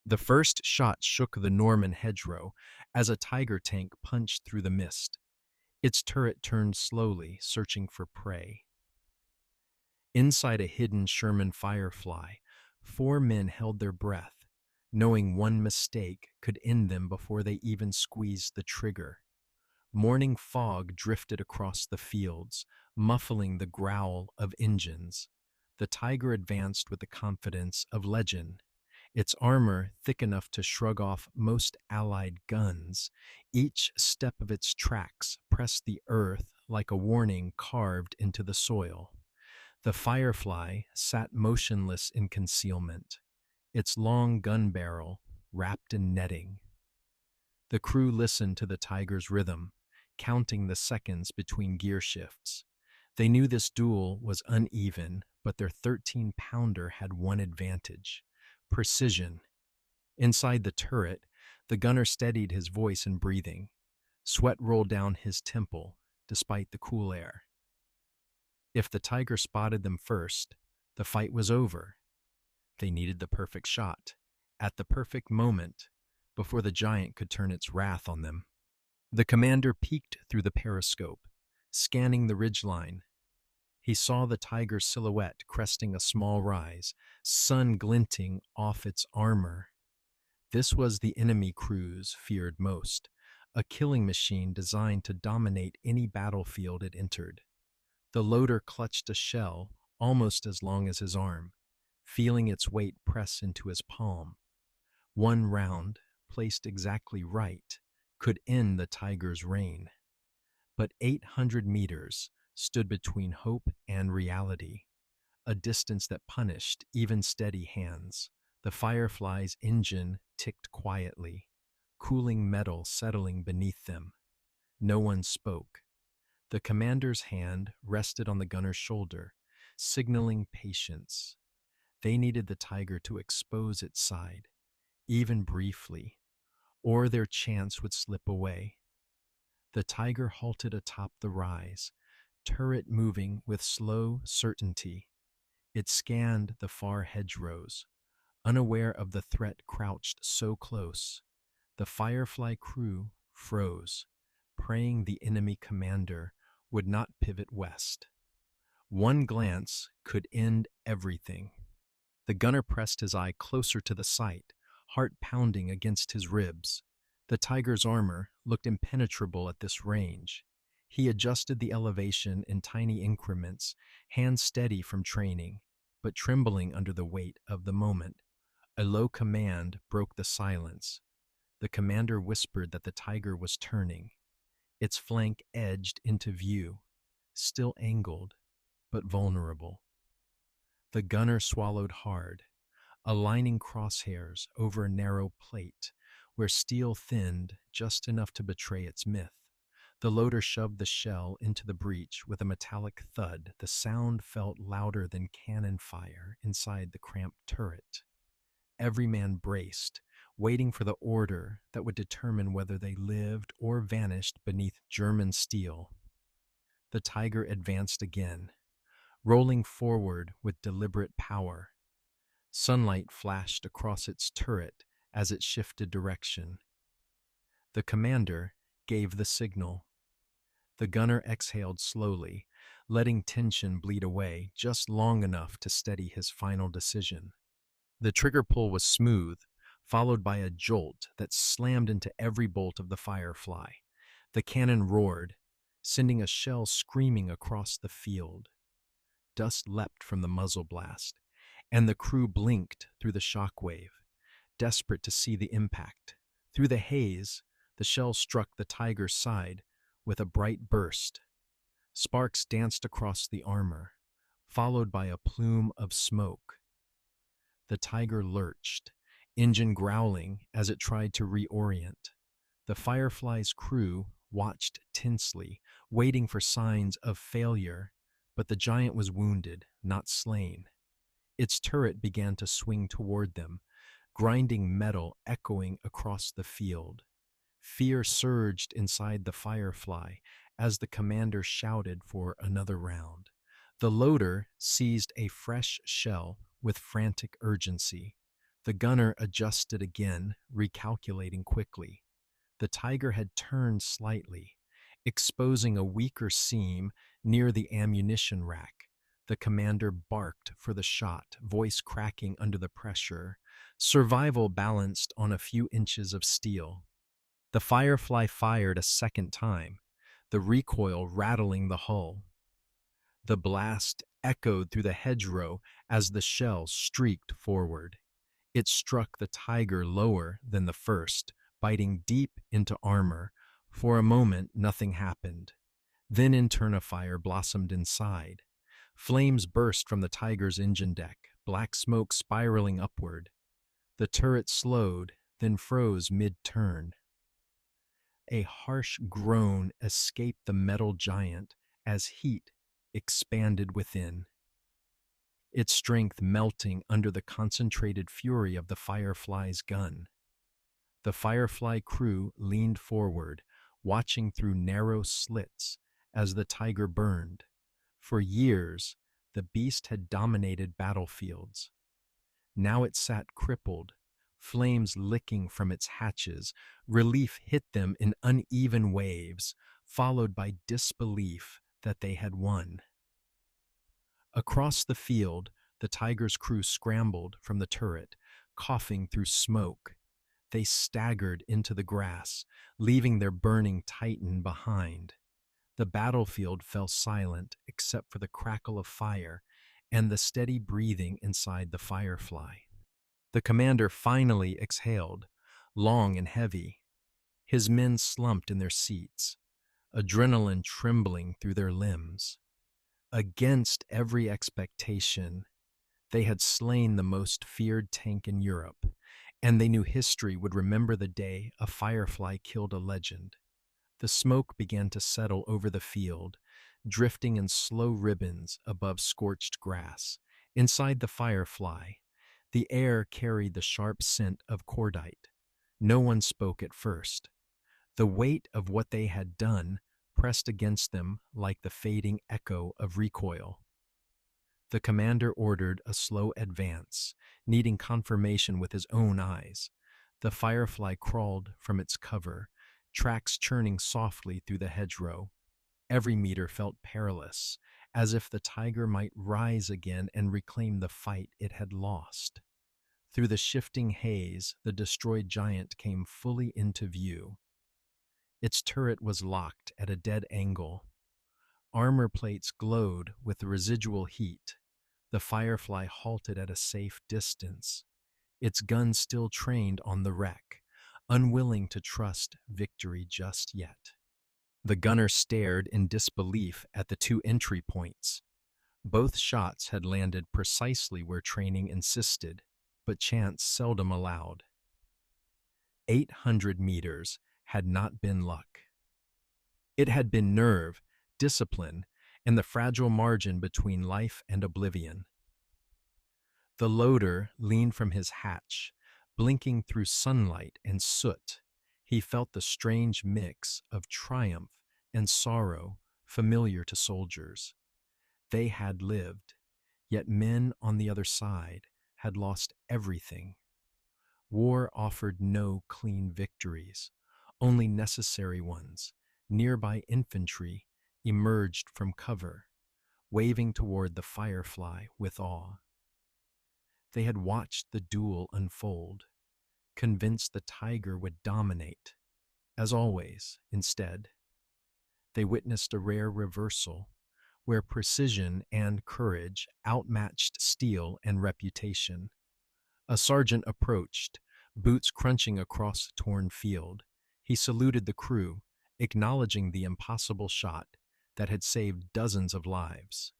The first shot shook the Norman hedgerow as a tiger tank punched through the mist. Its turret turned slowly, searching for prey. Inside a hidden Sherman Firefly, four men held their breath, knowing one mistake could end them before they even squeezed the trigger. Morning fog drifted across the fields, muffling the growl of engines. The tiger advanced with the confidence of legend, its armor thick enough to shrug off most allied guns. Each step of its tracks pressed the earth like a warning carved into the soil. The Firefly sat motionless in concealment, its long gun barrel wrapped in netting. The crew listened to the tiger's rhythm, counting the seconds between gear shifts. They knew this duel was uneven, but their 13-pounder had one advantage: precision. Inside the turret, the gunner steadied his voice and breathing. Sweat rolled down his temple, despite the cool air. If the tiger spotted them first, the fight was over. They needed the perfect shot, at the perfect moment, before the giant could turn its wrath on them. The commander peeked through the periscope, scanning the ridgeline. He saw the tiger's silhouette cresting a small rise, sun glinting off its armor. This was the enemy crews feared most, a killing machine designed to dominate any battlefield it entered. The loader clutched a shell almost as long as his arm, feeling its weight press into his palm. One round, placed exactly right, could end the tiger's reign. But 800 meters stood between hope and reality, a distance that punished even steady hands. The Firefly's engine ticked quietly, cooling metal settling beneath them. No one spoke. The commander's hand rested on the gunner's shoulder, signaling patience. They needed the tiger to expose its side, even briefly, or their chance would slip away. The tiger halted atop the rise, turret moving with slow certainty. It scanned the far hedgerows, unaware of the threat crouched so close. The Firefly crew froze, praying the enemy commander would not pivot west. One glance could end everything. The gunner pressed his eye closer to the sight, heart pounding against his ribs. The tiger's armor looked impenetrable at this range. He adjusted the elevation in tiny increments, hands steady from training, but trembling under the weight of the moment. A low command broke the silence. The commander whispered that the tiger was turning. Its flank edged into view, still angled, but vulnerable. The gunner swallowed hard, aligning crosshairs over a narrow plate where steel thinned just enough to betray its myth. The loader shoved the shell into the breach with a metallic thud. The sound felt louder than cannon fire inside the cramped turret. Every man braced, waiting for the order that would determine whether they lived or vanished beneath German steel. The tiger advanced again, rolling forward with deliberate power. Sunlight flashed across its turret as it shifted direction. The commander gave the signal. The gunner exhaled slowly, letting tension bleed away just long enough to steady his final decision. The trigger pull was smooth, followed by a jolt that slammed into every bolt of the Firefly. The cannon roared, sending a shell screaming across the field. Dust leapt from the muzzle blast, and the crew blinked through the shockwave, desperate to see the impact. Through the haze, the shell struck the tiger's side with a bright burst. Sparks danced across the armor, followed by a plume of smoke. The tiger lurched, engine growling as it tried to reorient. The Firefly's crew watched tensely, waiting for signs of failure, but the giant was wounded, not slain. Its turret began to swing toward them, grinding metal echoing across the field. Fear surged inside the Firefly as the commander shouted for another round. The loader seized a fresh shell with frantic urgency. The gunner adjusted again, recalculating quickly. The tiger had turned slightly, exposing a weaker seam near the ammunition rack. The commander barked for the shot, voice cracking under the pressure. Survival balanced on a few inches of steel. The Firefly fired a second time, the recoil rattling the hull. The blast echoed through the hedgerow as the shell streaked forward. It struck the tiger lower than the first, biting deep into armor. For a moment, nothing happened. Then Internifire blossomed inside. Flames burst from the tiger's engine deck, black smoke spiraling upward. The turret slowed, then froze mid-turn. A harsh groan escaped the metal giant as heat expanded within, its strength melting under the concentrated fury of the Firefly's gun. The Firefly crew leaned forward, watching through narrow slits as the tiger burned. For years, the beast had dominated battlefields. Now it sat crippled, flames licking from its hatches. Relief hit them in uneven waves, followed by disbelief that they had won. Across the field, the tiger's crew scrambled from the turret, coughing through smoke. They staggered into the grass, leaving their burning titan behind. The battlefield fell silent except for the crackle of fire and the steady breathing inside the Firefly. The commander finally exhaled, long and heavy. His men slumped in their seats, adrenaline trembling through their limbs. Against every expectation, they had slain the most feared tank in Europe, and they knew history would remember the day a Firefly killed a legend. The smoke began to settle over the field, drifting in slow ribbons above scorched grass. Inside the Firefly, the air carried the sharp scent of cordite. No one spoke at first. The weight of what they had done pressed against them like the fading echo of recoil. The commander ordered a slow advance, needing confirmation with his own eyes. The Firefly crawled from its cover, tracks churning softly through the hedgerow. Every meter felt perilous, as if the tiger might rise again and reclaim the fight it had lost. Through the shifting haze, the destroyed giant came fully into view. Its turret was locked at a dead angle. Armor plates glowed with the residual heat. The Firefly halted at a safe distance, its gun still trained on the wreck, unwilling to trust victory just yet. The gunner stared in disbelief at the two entry points. Both shots had landed precisely where training insisted, but chance seldom allowed. 800 meters had not been luck. It had been nerve, discipline, and the fragile margin between life and oblivion. The loader leaned from his hatch, blinking through sunlight and soot. He felt the strange mix of triumph and sorrow familiar to soldiers. They had lived, yet men on the other side had lost everything. War offered no clean victories, only necessary ones. Nearby infantry emerged from cover, waving toward the Firefly with awe. They had watched the duel unfold, convinced the tiger would dominate. As always, instead, they witnessed a rare reversal, where precision and courage outmatched steel and reputation. A sergeant approached, boots crunching across a torn field. He saluted the crew, acknowledging the impossible shot that had saved dozens of lives.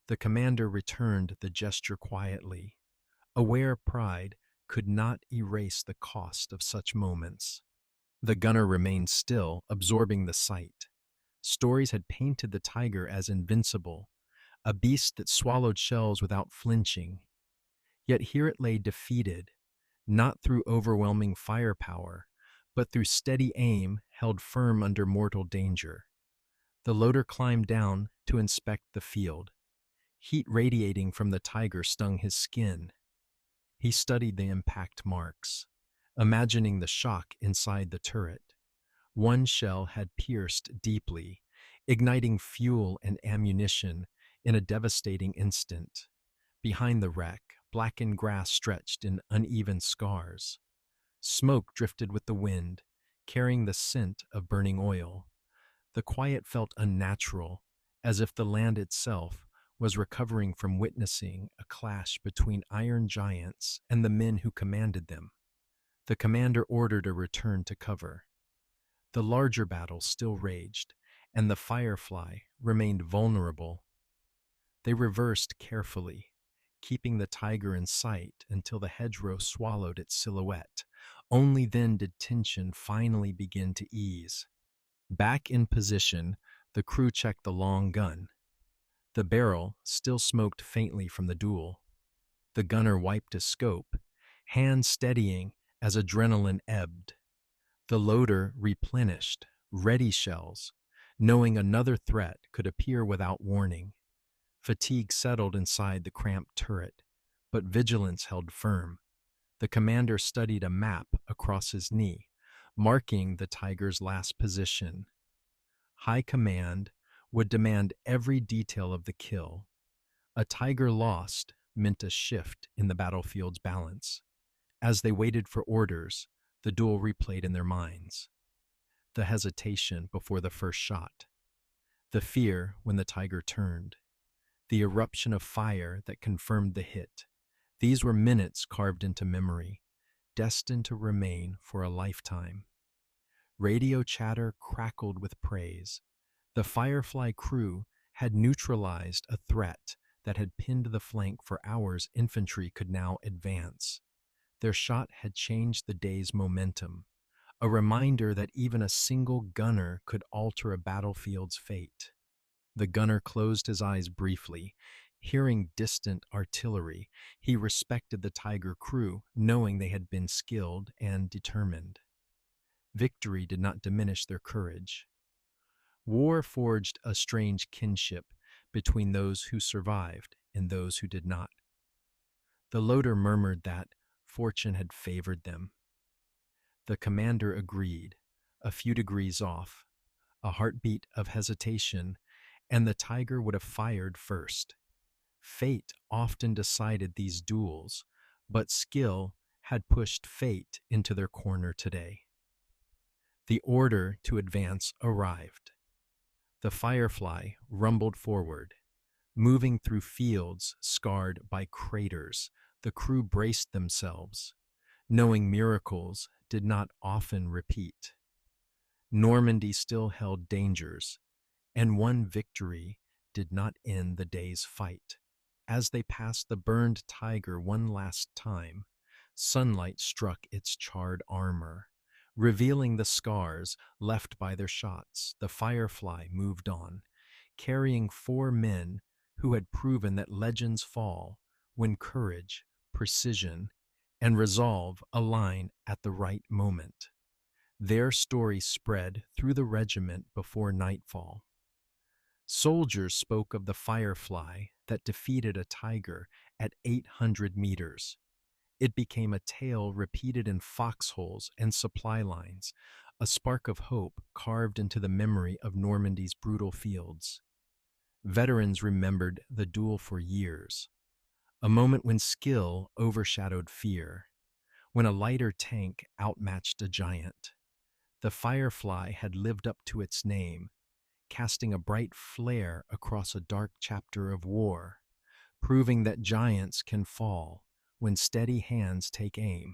The commander returned the gesture quietly, aware pride could not erase the cost of such moments. The gunner remained still, absorbing the sight. Stories had painted the tiger as invincible, a beast that swallowed shells without flinching. Yet here it lay defeated, not through overwhelming firepower, but through steady aim held firm under mortal danger. The loader climbed down to inspect the field. Heat radiating from the tiger stung his skin. He studied the impact marks, imagining the shock inside the turret. One shell had pierced deeply, igniting fuel and ammunition in a devastating instant. Behind the wreck, blackened grass stretched in uneven scars. Smoke drifted with the wind, carrying the scent of burning oil. The quiet felt unnatural, as if the land itself was recovering from witnessing a clash between iron giants and the men who commanded them. The commander ordered a return to cover. The larger battle still raged, and the Firefly remained vulnerable. They reversed carefully, keeping the tiger in sight until the hedgerow swallowed its silhouette. Only then did tension finally begin to ease. Back in position, the crew checked the long gun. The barrel still smoked faintly from the duel. The gunner wiped his scope, hand steadying as adrenaline ebbed. The loader replenished, ready shells, knowing another threat could appear without warning. Fatigue settled inside the cramped turret, but vigilance held firm. The commander studied a map across his knee, marking the tiger's last position. High command would demand every detail of the kill. A tiger lost meant a shift in the battlefield's balance. As they waited for orders, the duel replayed in their minds. The hesitation before the first shot. The fear when the tiger turned. The eruption of fire that confirmed the hit. These were minutes carved into memory, destined to remain for a lifetime. Radio chatter crackled with praise. The Firefly crew had neutralized a threat that had pinned the flank for hours. Infantry could now advance. Their shot had changed the day's momentum, a reminder that even a single gunner could alter a battlefield's fate. The gunner closed his eyes briefly. Hearing distant artillery, he respected the Tiger crew, knowing they had been skilled and determined. Victory did not diminish their courage. War forged a strange kinship between those who survived and those who did not. The loader murmured that fortune had favored them. The commander agreed, a few degrees off, a heartbeat of hesitation, and the tiger would have fired first. Fate often decided these duels, but skill had pushed fate into their corner today. The order to advance arrived. The Firefly rumbled forward, moving through fields scarred by craters. The crew braced themselves, knowing miracles did not often repeat. Normandy still held dangers, and one victory did not end the day's fight. As they passed the burned tiger one last time, sunlight struck its charred armor, revealing the scars left by their shots. The Firefly moved on, carrying 4 men who had proven that legends fall when courage, precision, and resolve align at the right moment. Their story spread through the regiment before nightfall. Soldiers spoke of the Firefly that defeated a tiger at 800 meters. It became a tale repeated in foxholes and supply lines, a spark of hope carved into the memory of Normandy's brutal fields. Veterans remembered the duel for years, a moment when skill overshadowed fear, when a lighter tank outmatched a giant. The Firefly had lived up to its name, casting a bright flare across a dark chapter of war, proving that giants can fall when steady hands take aim.